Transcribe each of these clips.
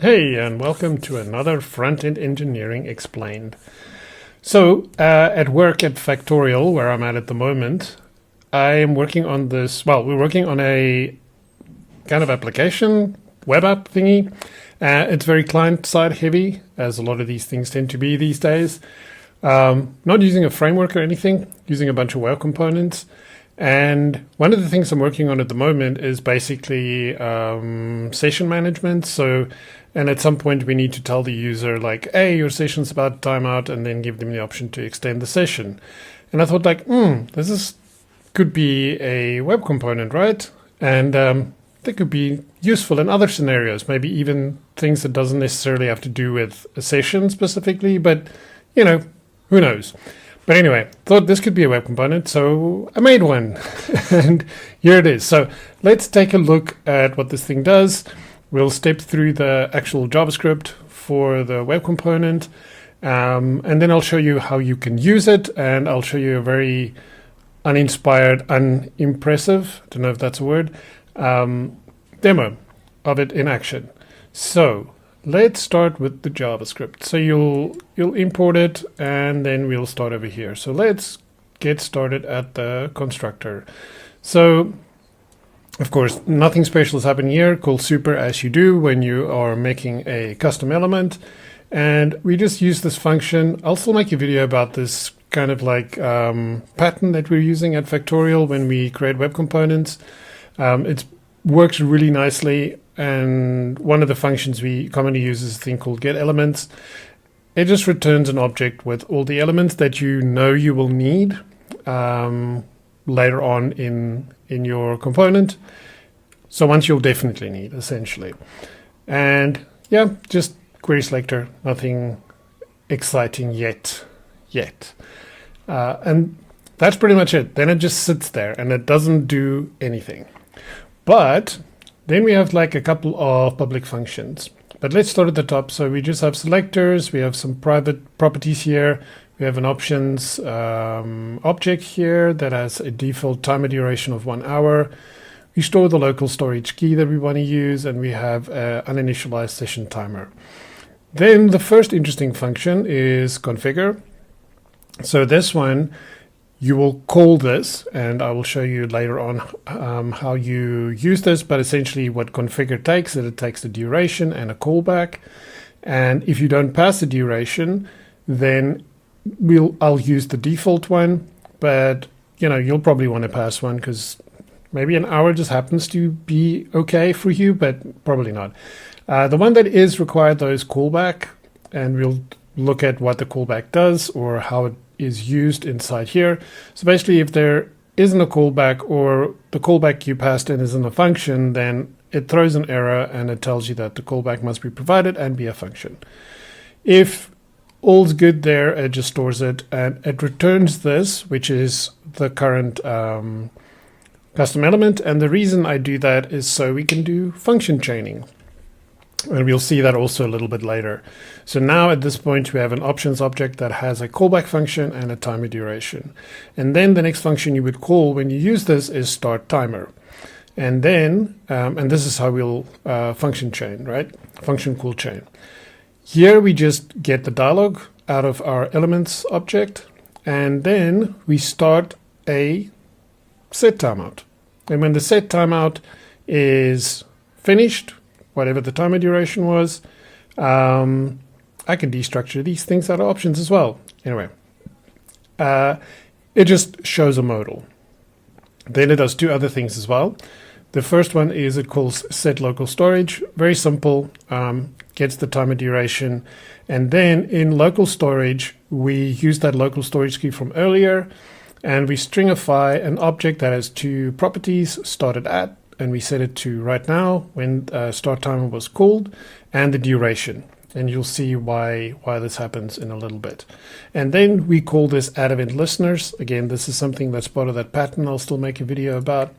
Hey, and welcome to another Front-End Engineering Explained. So, at work at Factorial, where I'm at the moment, I am working on this, we're working on a kind of application, web app thingy. It's very client-side heavy, as a lot of these things tend to be these days. Not using a framework or anything, using a bunch of web components. And one of the things I'm working on at the moment is basically session management. And at some point we need to tell the user like, hey, your session's about to time out, and then give them the option to extend the session. And I thought like, could be a web component, right? And that could be useful in other scenarios, maybe even things that doesn't necessarily have to do with a session specifically, but who knows? But anyway, thought this could be a web component, so I made one. And here it is. So let's take a look at what this thing does. We'll step through the actual JavaScript for the web component, and then I'll show you how you can use it, and I'll show you a very uninspired, unimpressive, I don't know if that's a word, demo of it in action. So let's start with the JavaScript. So you'll import it, and then we'll start over here. So let's get started at the constructor. So of course, nothing special is happening here. Call super as you do when you are making a custom element. And we just use this function. I'll still make a video about this kind of like pattern that we're using at Factorial when we create web components. It works really nicely. And one of the functions we commonly use is a thing called getElements. It just returns an object with all the elements that you know you will need later on in your component. So once you'll definitely need, essentially. And yeah, just query selector, nothing exciting yet. And that's pretty much it. Then it just sits there and it doesn't do anything. But then we have like a couple of public functions. But let's start at the top. So we just have selectors. We have some private properties here. We have an options object here that has a default timer duration of 1 hour. We store the local storage key that we want to use, and we have an uninitialized session timer. Then the first interesting function is configure. So this one, you will call this, and I will show you later on how you use this, but essentially what configure takes, it takes the duration and a callback. And if you don't pass the duration, then I'll use the default one, but you'll probably want to pass one because maybe an hour just happens to be okay for you, but probably not. The one that is required though is callback, and we'll look at what the callback does or how it is used inside here. So basically, if there isn't a callback or the callback you passed in isn't a function, then it throws an error and it tells you that the callback must be provided and be a function. If all's good there, it just stores it and it returns this, which is the current custom element. And the reason I do that is so we can do function chaining. And we'll see that also a little bit later. So now at this point, we have an options object that has a callback function and a timer duration. And then the next function you would call when you use this is start timer. And then, and this is how we'll function chain, right? Function call chain. Here we just get the dialog out of our elements object, and then we start a set timeout. And when the set timeout is finished, whatever the timer duration was, I can destructure these things out of options as well. Anyway, it just shows a modal. Then it does two other things as well. The first one is it calls set local storage. Very simple. Gets the timer duration, and then in local storage we use that local storage key from earlier, and we stringify an object that has two properties, started at, and we set it to right now when start timer was called, and the duration. And you'll see why this happens in a little bit. And then we call this add event listeners. Again, this is something that's part of that pattern I'll still make a video about.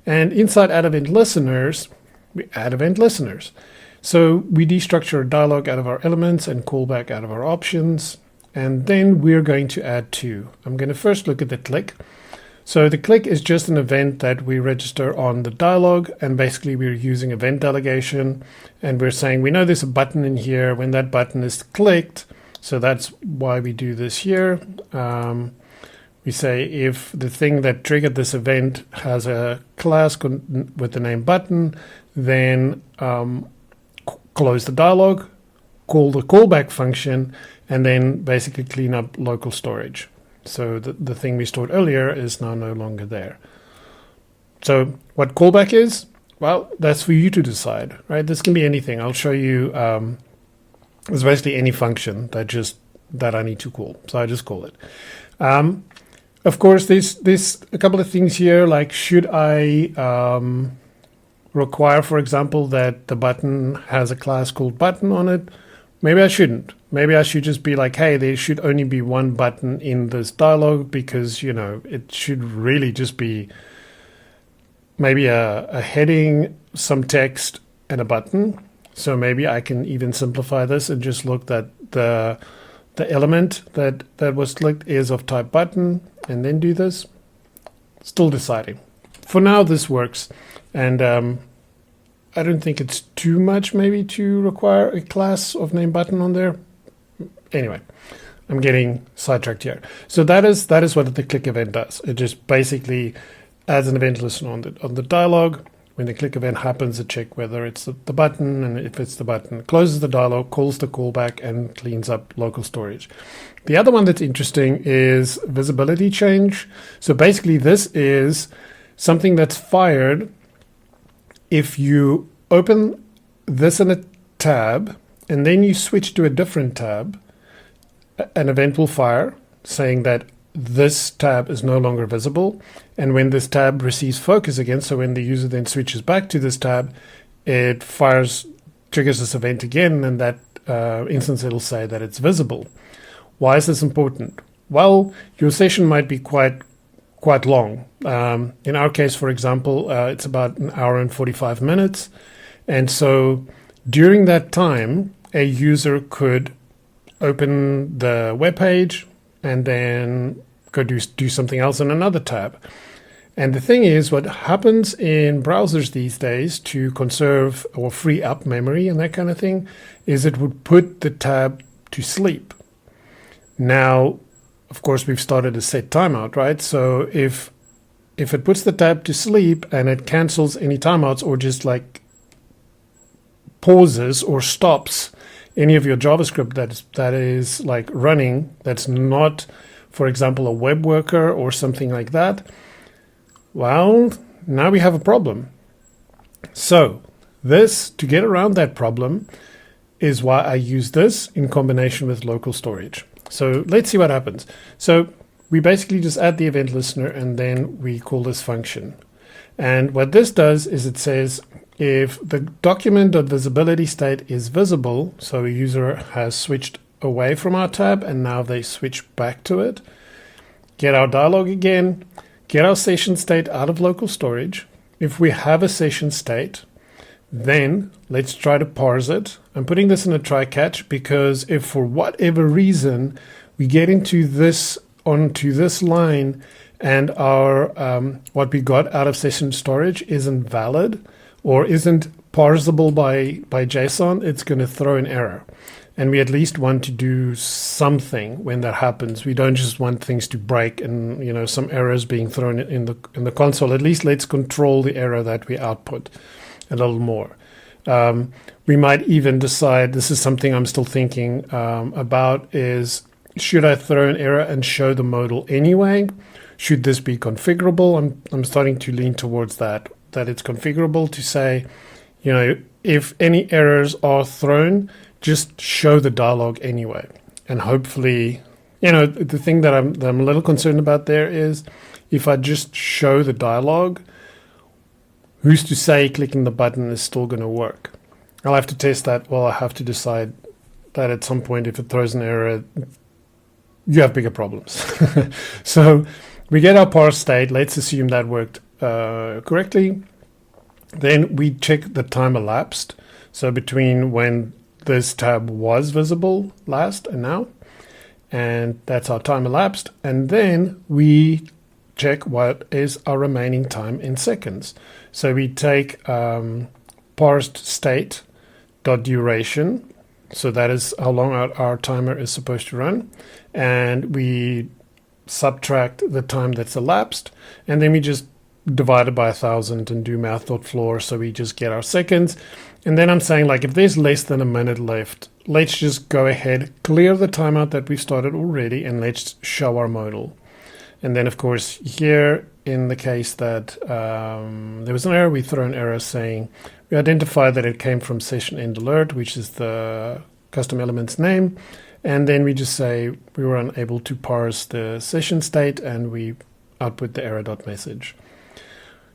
And inside add event listeners, we add event listeners. So we destructure a dialog out of our elements and callback out of our options. And then we're going to add two. I'm going to first look at the click. So the click is just an event that we register on the dialog, and basically we're using event delegation, and we're saying we know there's a button in here when that button is clicked. So that's why we do this here. We say if the thing that triggered this event has a class with the name button, then close the dialog, call the callback function, and then basically clean up local storage. So the thing we stored earlier is now no longer there. So what callback is? Well, that's for you to decide, right? This can be anything. I'll show you. It's basically any function that I need to call. So I just call it. Of course, there's a couple of things here, like should I require, for example, that the button has a class called button on it? Maybe I shouldn't. Maybe I should just be like, hey, there should only be one button in this dialog, because, you know, it should really just be maybe a heading, some text, and a button. So maybe I can even simplify this and just look that the element that was clicked is of type button, and then do this. Still deciding. For now, this works. And I don't think it's too much maybe to require a class of name button on there. Anyway, I'm getting sidetracked here. So that is what the click event does. It just basically adds an event listener on the dialog. When the click event happens, it checks whether it's the button, and if it's the button, it closes the dialog, calls the callback, and cleans up local storage. The other one that's interesting is visibility change. So basically this is something that's fired if you open this in a tab and then you switch to a different tab. An event will fire saying that this tab is no longer visible, and when this tab receives focus again, so when the user then switches back to this tab, it triggers this event again, and that instance it'll say that it's visible. Why is this important? Well, your session might be quite long. In our case, for example, it's about an hour and 45 minutes, and so during that time, a user could open the web page and then go do something else in another tab. And the thing is, what happens in browsers these days to conserve or free up memory and that kind of thing is it would put the tab to sleep. Now, of course, we've started a set timeout, right? So if it puts the tab to sleep and it cancels any timeouts or just like pauses or stops any of your JavaScript that is like running, that's not, for example, a web worker or something like that, well, now we have a problem. So this, to get around that problem, is why I use this in combination with local storage. So let's see what happens. So we basically just add the event listener and then we call this function. And what this does is it says if the document.visibility state is visible, so a user has switched away from our tab and now they switch back to it, get our dialog again, get our session state out of local storage. If we have a session state, then let's try to parse it. I'm putting this in a try catch because if for whatever reason we get onto this line and our what we got out of session storage isn't valid or isn't parsable by JSON, it's going to throw an error. And we at least want to do something when that happens. We don't just want things to break and, you know, some errors being thrown in the console. At least let's control the error that we output a little more. We might even decide, this is something I'm still thinking about, is should I throw an error and show the modal anyway? Should this be configurable? I'm starting to lean towards that it's configurable to say, you know, if any errors are thrown, just show the dialog anyway. And hopefully, you know, the thing that I'm a little concerned about there is if I just show the dialog, who's to say clicking the button is still going to work? I'll have to test that. Well, I have to decide that at some point, if it throws an error, you have bigger problems. So we get our parse state. Let's assume that worked correctly. Then we check the time elapsed. So between when this tab was visible last and now, and that's our time elapsed. And then we check what is our remaining time in seconds. So we take parsed state dot duration. So that is how long our timer is supposed to run. And we subtract the time that's elapsed. And then we just divide it by 1,000 and do math.floor. So we just get our seconds. And then I'm saying, like, if there's less than a minute left, let's just go ahead, clear the timeout that we started already, and let's show our modal. And then, of course, here in the case that there was an error, we throw an error saying we identify that it came from session end alert, which is the custom element's name. And then we just say we were unable to parse the session state, and we output the error.message.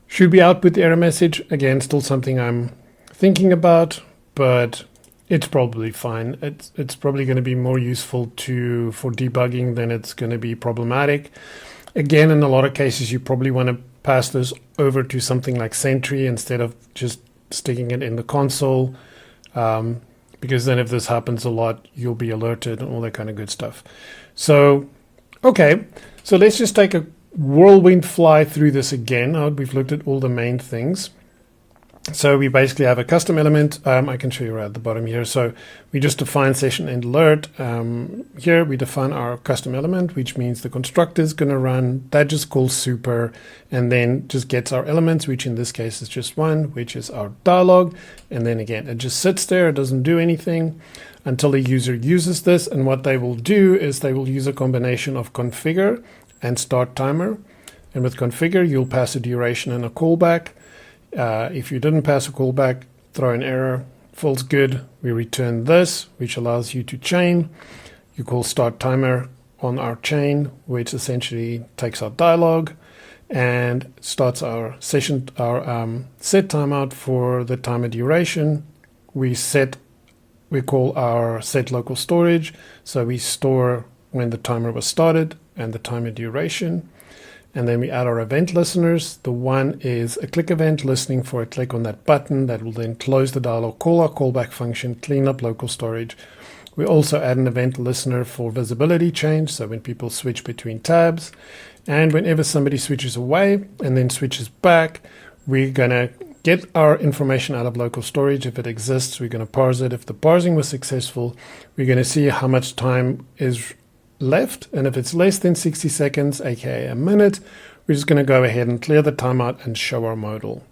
Should we output the error message? Again, still something I'm thinking about, but it's probably fine. It's probably going to be more useful for debugging than it's going to be problematic. Again, in a lot of cases, you probably want to pass this over to something like Sentry instead of just sticking it in the console, because then if this happens a lot, you'll be alerted and all that kind of good stuff. So, okay, so let's just take a whirlwind fly through this again. Now we've looked at all the main things. So we basically have a custom element. I can show you right at the bottom here. So we just define session end alert. Here we define our custom element, which means the constructor is going to run. That just calls super and then just gets our elements, which in this case is just one, which is our dialog. And then again, it just sits there. It doesn't do anything until the user uses this. And what they will do is they will use a combination of configure and start timer. And with configure, you'll pass a duration and a callback. If you didn't pass a callback, throw an error, false good, we return this, which allows you to chain. You call start timer on our chain, which essentially takes our dialog and starts our session, our set timeout for the timer duration. We call our set local storage, so we store when the timer was started and the timer duration. And then we add our event listeners. The one is a click event listening for a click on that button that will then close the dialog, call our callback function, clean up local storage. We also add an event listener for visibility change, so when people switch between tabs. And whenever somebody switches away and then switches back, we're going to get our information out of local storage. If it exists, we're going to parse it. If the parsing was successful, we're going to see how much time is left, and if it's less than 60 seconds, aka a minute, we're just going to go ahead and clear the timeout and show our modal.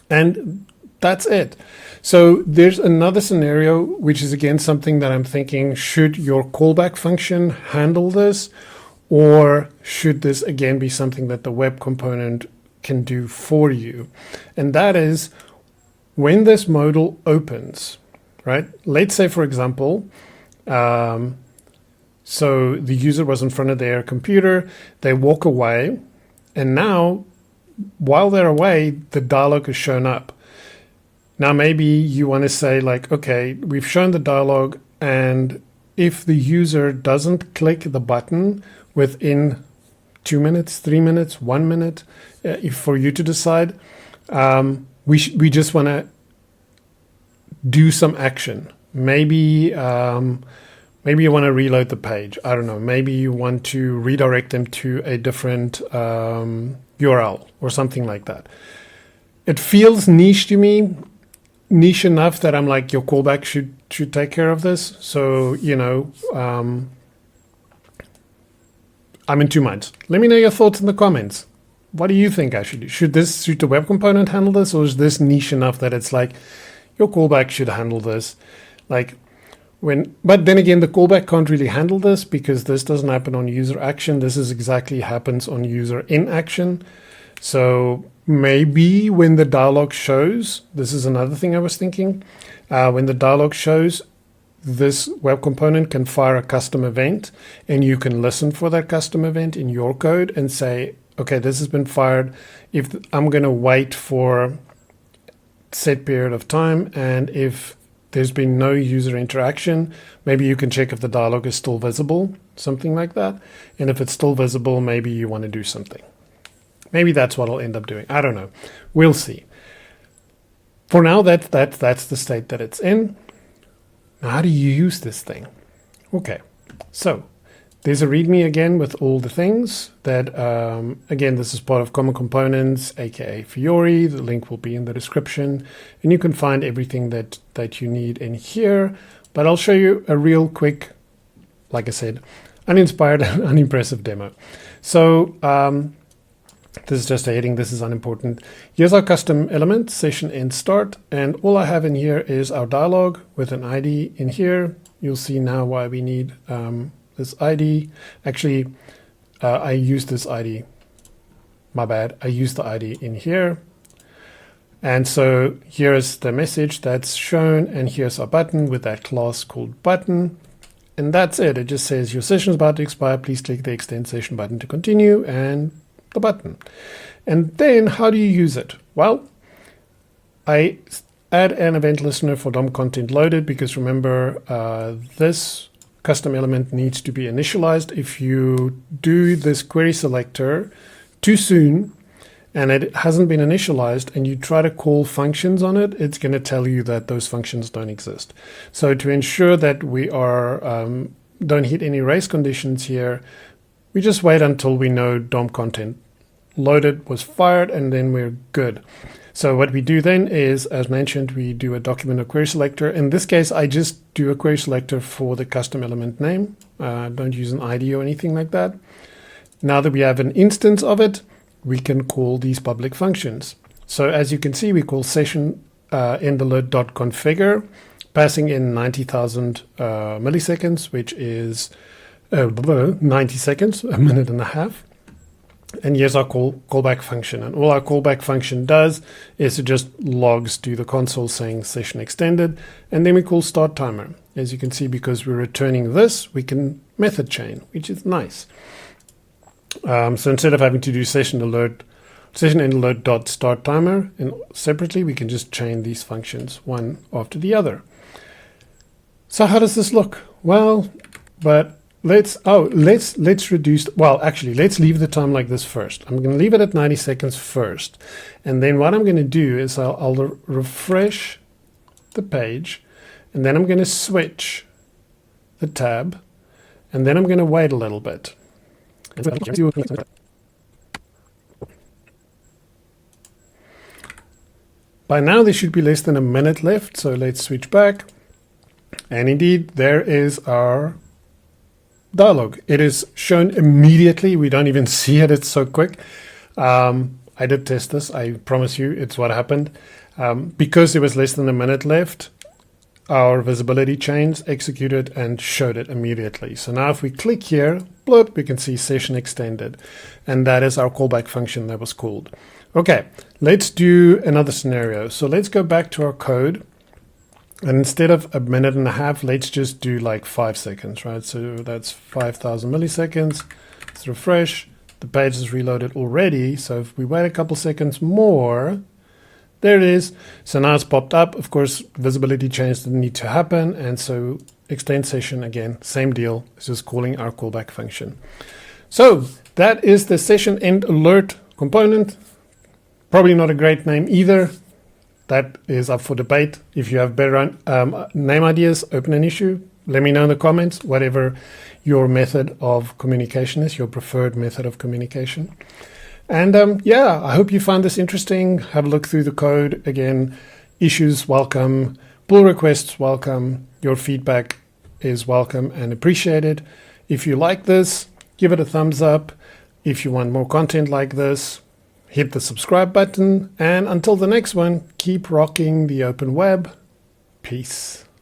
And that's it. So there's another scenario, which is again something that I'm thinking, should your callback function handle this, or should this again be something that the web component can do for you? And that is when this modal opens, right? Let's say, for example, so the user was in front of their computer, they walk away, and now, while they're away, the dialog has shown up. Now, maybe you want to say, like, okay, we've shown the dialog, and if the user doesn't click the button within 2 minutes, 3 minutes, 1 minute, for you to decide, we just want to do some action. Maybe you want to reload the page. I don't know. Maybe you want to redirect them to a different URL or something like that. It feels niche to me, niche enough that I'm like, your callback should take care of this. So, I'm in two minds. Let me know your thoughts in the comments. What do you think I should do? Should the web component handle this, or is this niche enough that it's like, your callback should handle this? But then again, the callback can't really handle this because this doesn't happen on user action. This is exactly happens on user inaction. So maybe when the dialog shows, this is another thing I was thinking, when the dialog shows, this web component can fire a custom event, and you can listen for that custom event in your code and say, okay, this has been fired. If I'm going to wait for set period of time, and if there's been no user interaction, maybe you can check if the dialog is still visible, something like that. And if it's still visible, maybe you want to do something. Maybe that's what I'll end up doing. I don't know. We'll see. For now, that's the state that it's in. Now, how do you use this thing? Okay, so There's a README again with all the things that, again, this is part of Common Components, aka Fiori. The link will be in the description, and you can find everything that you need in here. But I'll show you a real quick, like I said, uninspired and unimpressive demo. So this is just a heading. This is unimportant. Here's our custom element, session end start. And all I have in here is our dialog with an ID in here. You'll see now why we need this ID. Actually, I used this ID. My bad. I used the ID in here. And so here's the message that's shown. And here's our button with that class called button. And that's it. It just says your session is about to expire. Please click the extend session button to continue and the button. And then how do you use it? Well, I add an event listener for DOM content loaded because remember this custom element needs to be initialized. If you do this query selector too soon and it hasn't been initialized and you try to call functions on it, it's going to tell you that those functions don't exist. So to ensure that we are don't hit any race conditions here, we just wait until we know DOM content loaded was fired and then we're good. So what we do then is, as mentioned, we do a document or query selector. In this case, I just do a query selector for the custom element name. Don't use an ID or anything like that. Now that we have an instance of it, we can call these public functions. So as you can see, we call session endalert.configure, passing in 90,000 milliseconds, which is 90 seconds, a minute and a half. And here's our callback function. And all our callback function does is it just logs to the console saying session extended. And then we call start timer. As you can see, because we're returning this, we can method chain, which is nice. So instead of having to do session end alert dot start timer and separately, we can just chain these functions one after the other. So how does this look? Well, but let's reduce, well, actually, let's leave the time like this first. I'm going to leave it at 90 seconds first. And then what I'm going to do is I'll refresh the page, and then I'm going to switch the tab, and then I'm going to wait a little bit. By now, there should be less than a minute left, so let's switch back. And indeed, there is our dialog. It is shown immediately. We don't even see it. It's so quick. I did test this. I promise you it's what happened. Because there was less than a minute left, our visibility chains executed and showed it immediately. So now if we click here, bloop, we can see session extended. And that is our callback function that was called. Okay, let's do another scenario. So let's go back to our code. And instead of a minute and a half, let's just do like 5 seconds, right? So that's 5,000 milliseconds. Let's refresh. The page is reloaded already. So if we wait a couple seconds more, there it is. So now it's popped up. Of course, visibility change didn't need to happen. And so extend session, again, same deal. It's just calling our callback function. So that is the session end alert component. Probably not a great name either. That is up for debate. If you have better name ideas, open an issue. Let me know in the comments, whatever your method of communication is, your preferred method of communication. And yeah, I hope you found this interesting. Have a look through the code. Again, issues welcome, pull requests welcome. Your feedback is welcome and appreciated. If you like this, give it a thumbs up. If you want more content like this, hit the subscribe button, and until the next one, keep rocking the open web. Peace.